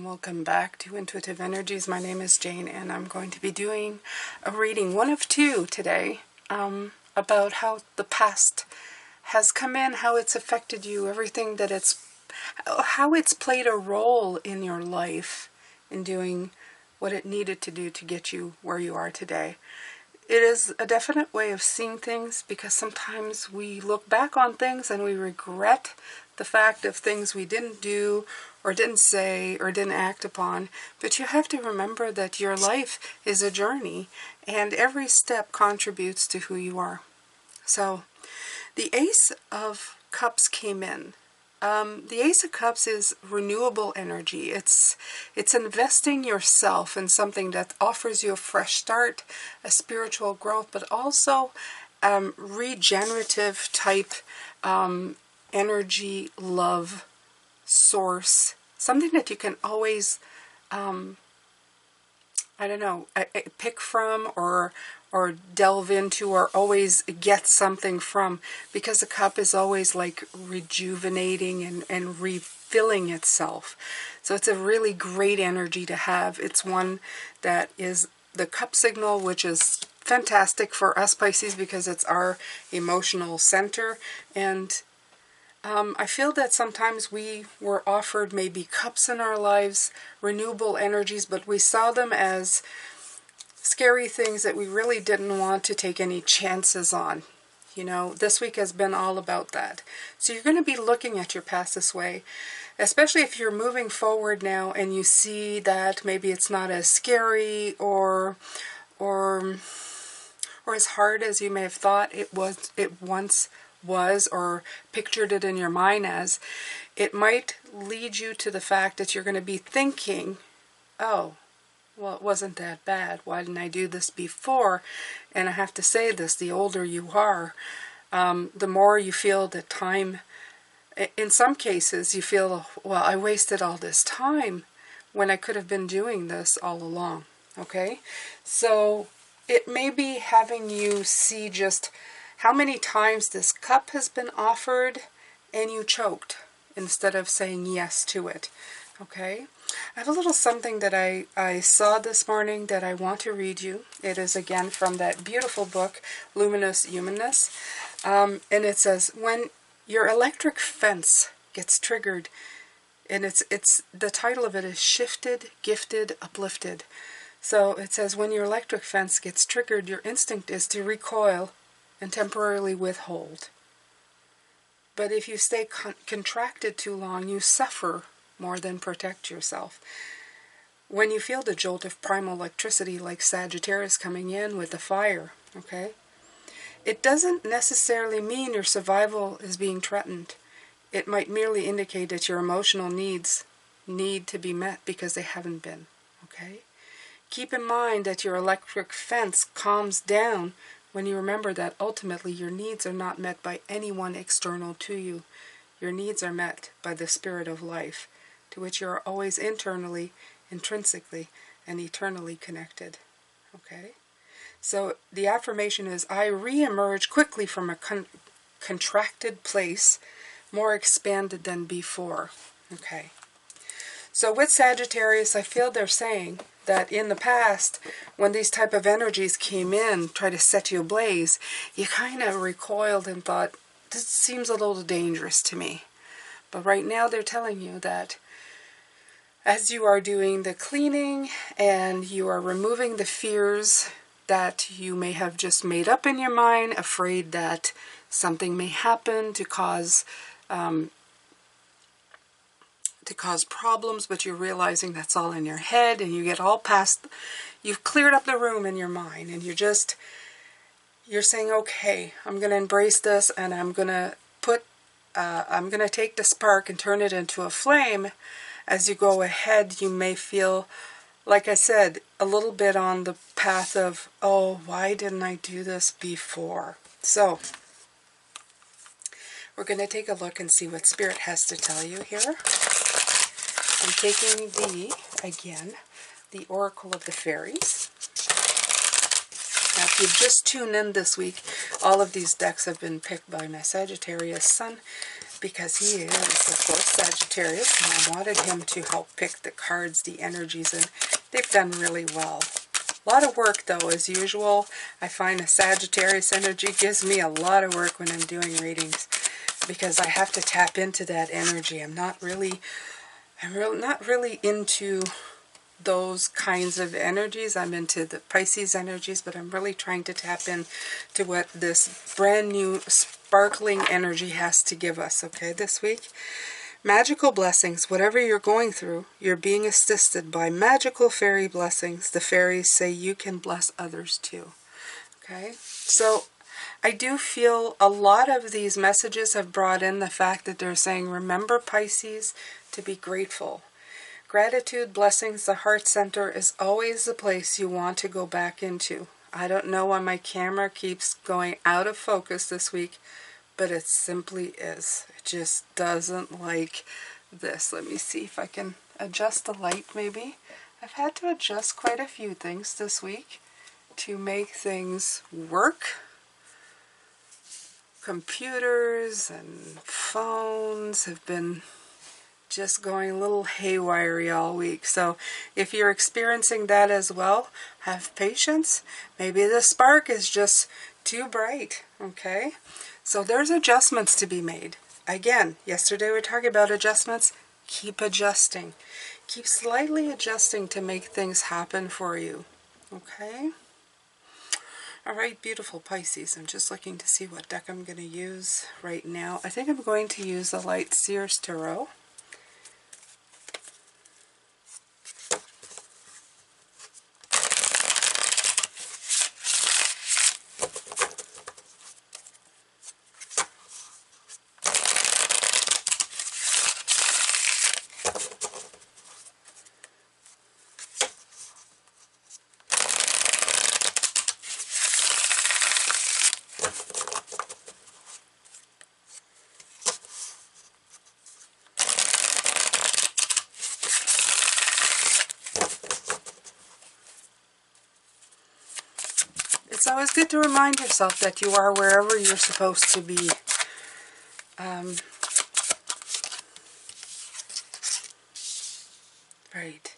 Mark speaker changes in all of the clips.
Speaker 1: Welcome back to Intuitive Energies. My name is Jane, and I'm going to be doing a reading, one of two today, about how the past has come in, how it's affected you, everything that how it's played a role in your life in doing what it needed to do to get you where you are today. It is a definite way of seeing things, because sometimes we look back on things and we regret the fact of things we didn't do or didn't say or didn't act upon. But you have to remember that your life is a journey, and every step contributes to who you are. So the Ace of Cups came in. The Ace of Cups is renewable energy. It's investing yourself in something that offers you a fresh start, a spiritual growth, but also regenerative type energy, love, source, something that you can always, pick from or delve into, or always get something from, because the cup is always like rejuvenating and refilling itself. So it's a really great energy to have. It's one that is the cup signal, which is fantastic for us Pisces because it's our emotional center. And I feel that sometimes we were offered maybe cups in our lives, renewable energies, but we saw them as scary things that we really didn't want to take any chances on. You know, this week has been all about that. So you're going to be looking at your past this way, especially if you're moving forward now and you see that maybe it's not as scary or as hard as you may have thought it once was, or pictured it in your mind as. It might lead you to the fact that you're going to be thinking, oh, well, it wasn't that bad. Why didn't I do this before? And I have to say this, the older you are, the more you feel that time, in some cases, you feel, well, I wasted all this time when I could have been doing this all along. Okay? So it may be having you see just how many times this cup has been offered and you choked instead of saying yes to it. Okay? I have a little something that I saw this morning that I want to read you. It is again from that beautiful book, Luminous Humanness. And it says, when your electric fence gets triggered, and it's the title of it is Shifted, Gifted, Uplifted. So it says, when your electric fence gets triggered, your instinct is to recoil and temporarily withhold. But if you stay contracted too long, you suffer more than protect yourself. When you feel the jolt of primal electricity, like Sagittarius coming in with the fire, okay, it doesn't necessarily mean your survival is being threatened. It might merely indicate that your emotional needs need to be met because they haven't been, okay? Keep in mind that your electric fence calms down when you remember that ultimately your needs are not met by anyone external to you. Your needs are met by the spirit of life, to which you are always internally, intrinsically, and eternally connected. Okay? So the affirmation is, I re-emerge quickly from a contracted place, more expanded than before. Okay? So with Sagittarius, I feel they're saying that in the past, when these type of energies came in, try to set you ablaze, you kind of recoiled and thought, this seems a little dangerous to me. But right now they're telling you that as you are doing the cleaning and you are removing the fears that you may have just made up in your mind, afraid that something may happen to cause problems, but you're realizing that's all in your head, and you get all past, you've cleared up the room in your mind, and you're saying, okay, I'm going to embrace this, and I'm going to take the spark and turn it into a flame. As you go ahead, you may feel, like I said, a little bit on the path of, oh, why didn't I do this before? So we're going to take a look and see what Spirit has to tell you here. I'm taking again, the Oracle of the Fairies. if you've just tuned in this week, all of these decks have been picked by my Sagittarius son, because he is, of course, Sagittarius, and I wanted him to help pick the cards, the energies, and they've done really well. A lot of work, though, as usual. I find the Sagittarius energy gives me a lot of work when I'm doing readings, because I have to tap into that energy. I'm not really into those kinds of energies. I'm into the Pisces energies, but I'm really trying to tap in to what this brand new sparkling energy has to give us, okay, this week. Magical blessings. Whatever you're going through, you're being assisted by magical fairy blessings. The fairies say you can bless others too. Okay? So I do feel a lot of these messages have brought in the fact that they're saying, remember, Pisces, to be grateful. Gratitude, blessings, the heart center is always the place you want to go back into. I don't know why my camera keeps going out of focus this week, but it simply is. It just doesn't like this. Let me see if I can adjust the light maybe. I've had to adjust quite a few things this week to make things work. Computers and phones have been just going a little haywire all week. So if you're experiencing that as well, have patience. Maybe the spark is just too bright, okay? So there's adjustments to be made. Again, yesterday we were talking about adjustments. Keep adjusting. Keep slightly adjusting to make things happen for you, okay? All right, beautiful Pisces. I'm just looking to see what deck I'm going to use right now. I think I'm going to use the Light Seers Tarot. It's always good to remind yourself that you are wherever you're supposed to be. Right.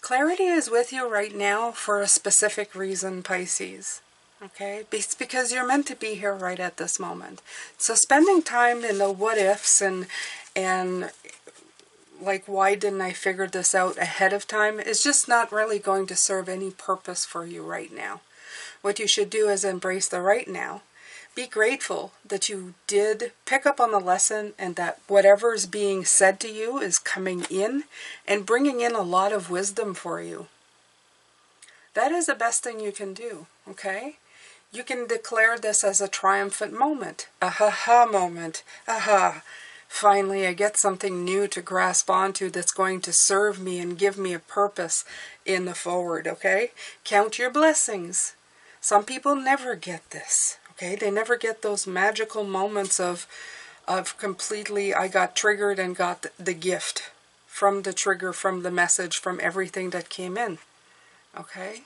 Speaker 1: Clarity is with you right now for a specific reason, Pisces. Okay? It's because you're meant to be here right at this moment. So spending time in the what ifs and like, why didn't I figure this out ahead of time, is just not really going to serve any purpose for you right now. What you should do is embrace the right now. Be grateful that you did pick up on the lesson and that whatever is being said to you is coming in and bringing in a lot of wisdom for you. That is the best thing you can do, okay? You can declare this as a triumphant moment, a ha-ha moment, aha. Finally, I get something new to grasp onto that's going to serve me and give me a purpose in the forward, okay? Count your blessings. Some people never get this, okay? They never get those magical moments of completely, I got triggered and got the gift from the trigger, from the message, from everything that came in, okay?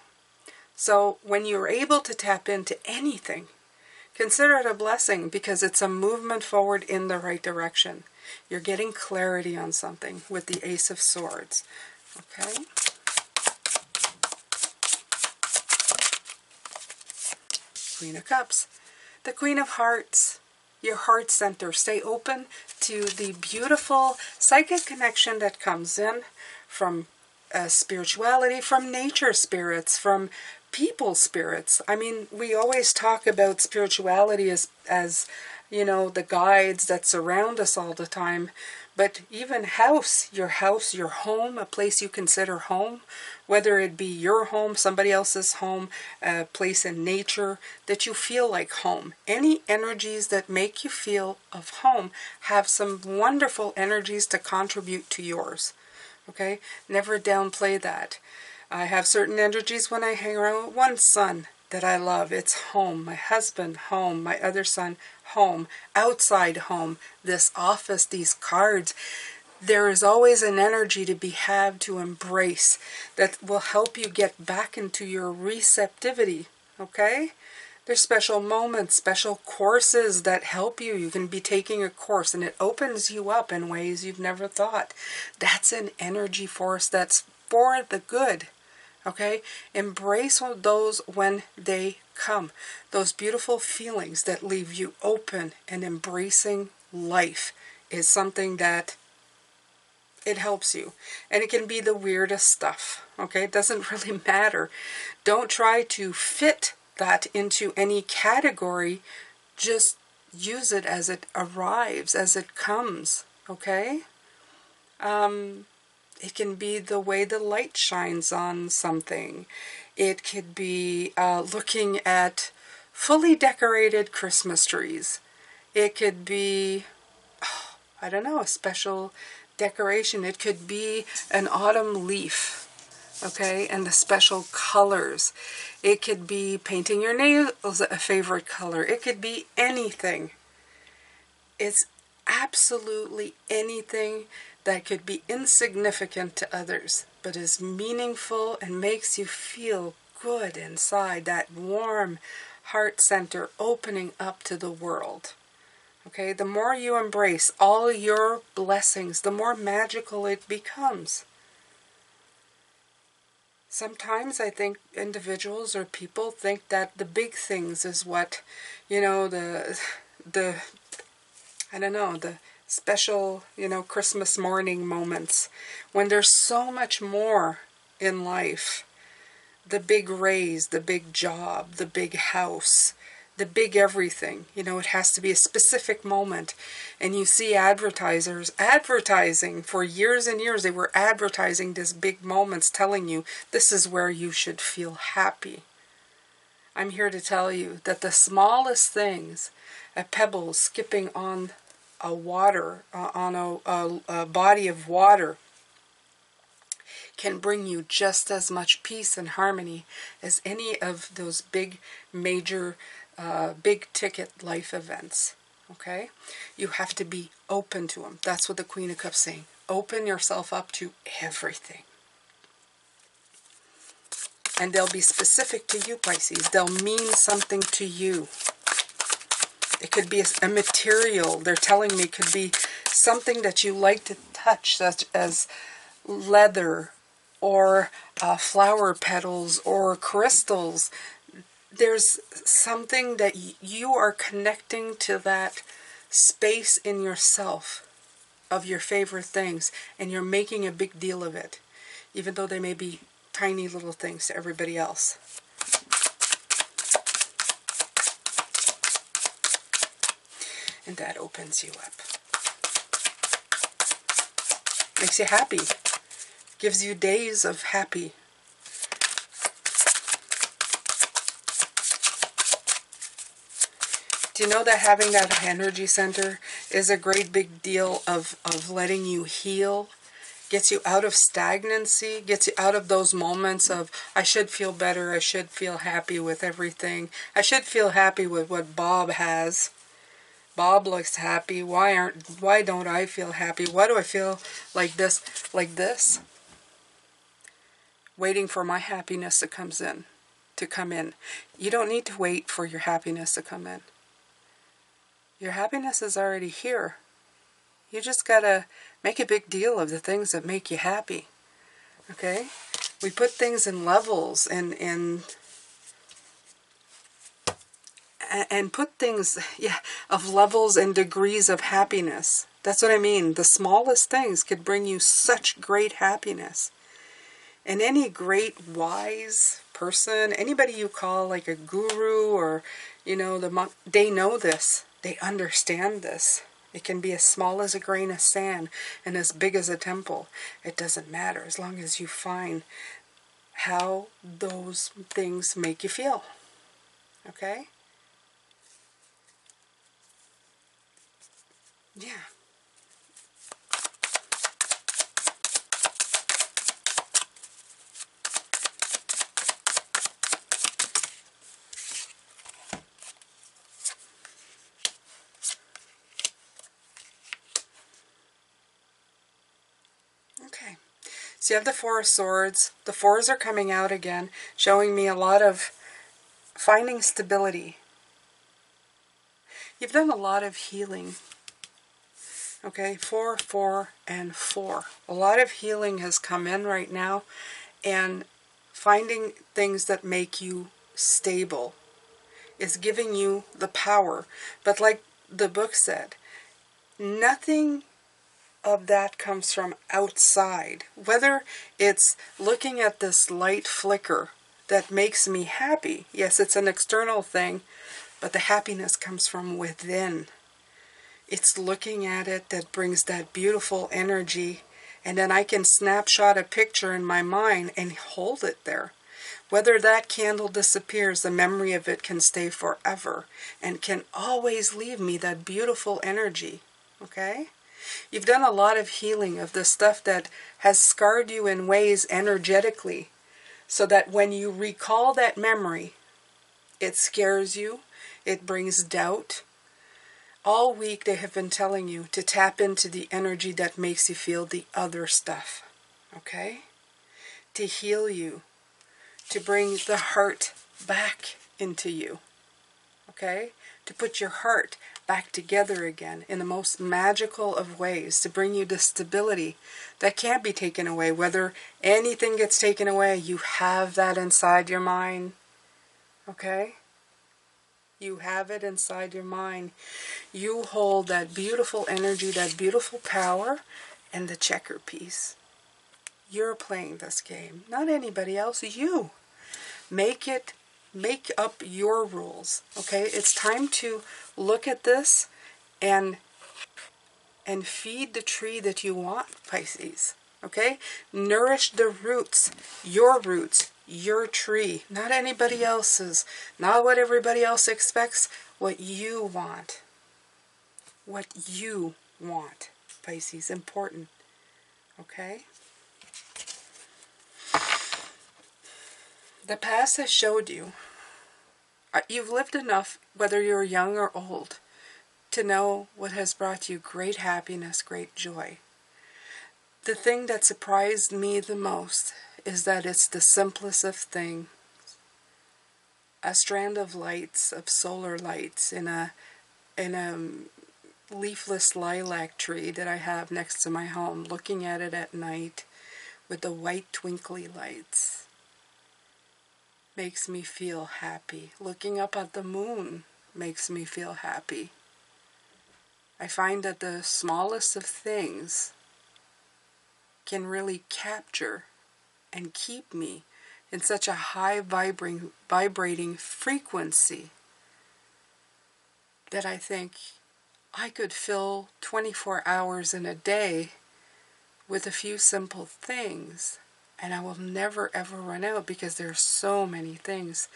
Speaker 1: So when you're able to tap into anything, consider it a blessing, because it's a movement forward in the right direction. You're getting clarity on something with the Ace of Swords, okay? Queen of Cups, the Queen of Hearts, your heart center. Stay open to the beautiful psychic connection that comes in from spirituality, from nature spirits, from people spirits. I mean, we always talk about spirituality as you know, the guides that surround us all the time. But even your home, a place you consider home, whether it be your home, somebody else's home, a place in nature that you feel like home. Any energies that make you feel of home have some wonderful energies to contribute to yours. Okay? Never downplay that. I have certain energies when I hang around with one son that I love. It's home. My husband, home. My other son, home. Outside home. This office, these cards. There is always an energy to be had, to embrace, that will help you get back into your receptivity. okay? There's special moments, special courses that help you. You can be taking a course and it opens you up in ways you've never thought. That's an energy force that's for the good, okay? Embrace those when they come. Those beautiful feelings that leave you open and embracing life is something that it helps you. And it can be the weirdest stuff, okay? It doesn't really matter. Don't try to fit that into any category. Just use it as it arrives, as it comes, okay? It can be the way the light shines on something. It could be looking at fully decorated Christmas trees. It could be, I don't know, a special decoration. It could be an autumn leaf, okay, and the special colors. It could be painting your nails a favorite color. It could be anything. It's absolutely anything that could be insignificant to others, but is meaningful and makes you feel good inside, that warm heart center opening up to the world. Okay, the more you embrace all your blessings, the more magical it becomes. Sometimes I think individuals or people think that the big things is what, you know, the I don't know, the special, you know, Christmas morning moments, when there's so much more in life. The big raise, the big job, the big house, the big everything. You know, it has to be a specific moment. And you see advertisers advertising for years and years. They were advertising these big moments, telling you this is where you should feel happy. I'm here to tell you that the smallest things, a pebble skipping on a water, on a body of water, can bring you just as much peace and harmony as any of those big, major, big ticket life events. Okay? You have to be open to them. That's what the Queen of Cups is saying. Open yourself up to everything. And they'll be specific to you, Pisces. They'll mean something to you. It could be a material. They're telling me it could be something that you like to touch, such as leather, or flower petals, or crystals. There's something that you are connecting to, that space in yourself of your favorite things, and you're making a big deal of it, even though they may be tiny little things to everybody else. And that opens you up. Makes you happy. Gives you days of happy. Do you know that having that energy center is a great big deal of letting you heal? Gets you out of stagnancy, gets you out of those moments of, I should feel better, I should feel happy with everything. I should feel happy with what Bob has. Bob looks happy. Why don't I feel happy? Why do I feel like this? Waiting for my happiness to come in. You don't need to wait for your happiness to come in. Your happiness is already here. You just gotta make a big deal of the things that make you happy. Okay? We put things in levels and put things, of levels and degrees of happiness. That's what I mean. The smallest things could bring you such great happiness. And any great wise person, anybody you call like a guru or, you know, the monk, they know this. They understand this. It can be as small as a grain of sand and as big as a temple. It doesn't matter as long as you find how those things make you feel. Okay? Yeah. Okay. So you have the Four of Swords. The fours are coming out again, showing me a lot of finding stability. You've done a lot of healing. Okay, 4, 4, and 4. A lot of healing has come in right now, and finding things that make you stable is giving you the power. But like the book said, nothing of that comes from outside. Whether it's looking at this light flicker that makes me happy. Yes, it's an external thing, but the happiness comes from within. It's looking at it that brings that beautiful energy, and then I can snapshot a picture in my mind and hold it there. Whether that candle disappears, the memory of it can stay forever and can always leave me that beautiful energy. Okay? You've done a lot of healing of the stuff that has scarred you in ways energetically, so that when you recall that memory, it scares you, it brings doubt. All week they have been telling you to tap into the energy that makes you feel the other stuff. Okay? To heal you. To bring the heart back into you. Okay? To put your heart back together again in the most magical of ways. To bring you the stability that can't be taken away. Whether anything gets taken away, you have that inside your mind. Okay? You have it inside your mind. You hold that beautiful energy, that beautiful power, and the checker piece. You're playing this game, not anybody else. You. Make up your rules. Okay? It's time to look at this and feed the tree that you want, Pisces. Okay? Nourish the roots, your tree, not anybody else's, not what everybody else expects, what you want. What you want, Pisces. Important. Okay? The past has showed you. You've lived enough, whether you're young or old, to know what has brought you great happiness, great joy. The thing that surprised me the most is that it's the simplest of things. A strand of lights, of solar lights, in a leafless lilac tree that I have next to my home, looking at it at night with the white twinkly lights. Makes me feel happy. Looking up at the moon makes me feel happy. I find that the smallest of things can really capture and keep me in such a high vibrating frequency that I think I could fill 24 hours in a day with a few simple things, and I will never ever run out, because there are so many things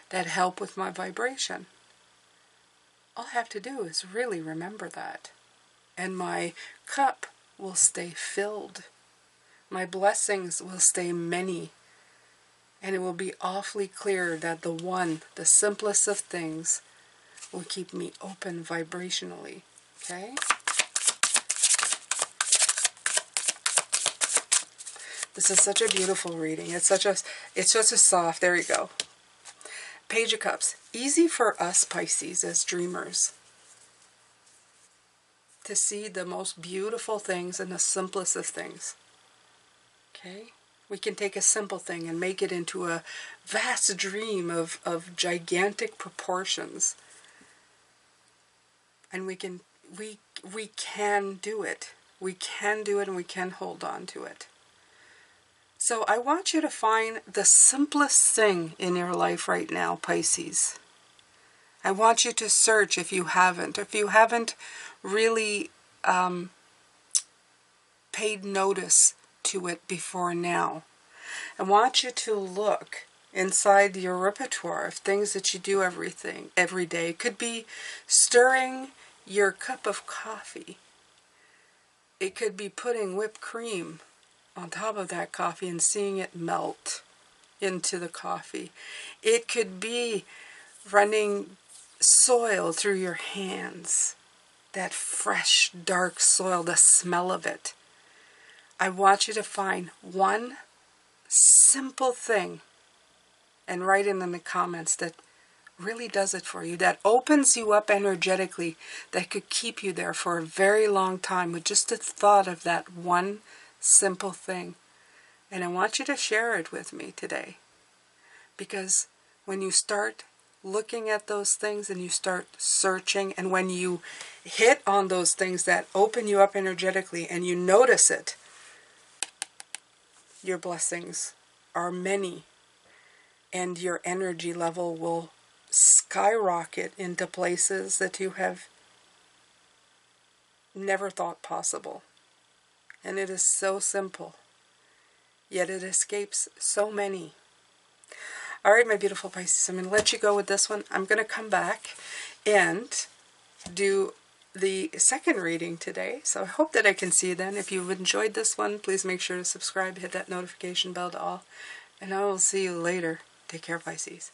Speaker 1: that help with my vibration. All I have to do is really remember that, and my cup will stay filled. My blessings will stay many, and it will be awfully clear that the simplest of things, will keep me open vibrationally. Okay? This is such a beautiful reading. It's such a soft, there you go. Page of Cups. Easy for us Pisces as dreamers to see the most beautiful things in the simplest of things. Okay? We can take a simple thing and make it into a vast dream of gigantic proportions. And we can do it. We can do it, and we can hold on to it. So I want you to find the simplest thing in your life right now, Pisces. I want you to search if you haven't. If you haven't really paid notice to it before now, I want you to look inside your repertoire of things that you do every day. It could be stirring your cup of coffee. It could be putting whipped cream on top of that coffee and seeing it melt into the coffee. It could be running soil through your hands. That fresh, dark soil, the smell of it. I want you to find one simple thing and write in the comments that really does it for you, that opens you up energetically, that could keep you there for a very long time with just the thought of that one simple thing. And I want you to share it with me today. Because when you start looking at those things and you start searching, and when you hit on those things that open you up energetically and you notice it, your blessings are many, and your energy level will skyrocket into places that you have never thought possible. And it is so simple, yet it escapes so many. All right, my beautiful Pisces, I'm going to let you go with this one. I'm going to come back and do the second reading today. So I hope that I can see you then. If you've enjoyed this one, please make sure to subscribe, hit that notification bell to all, and I will see you later. Take care, Pisces.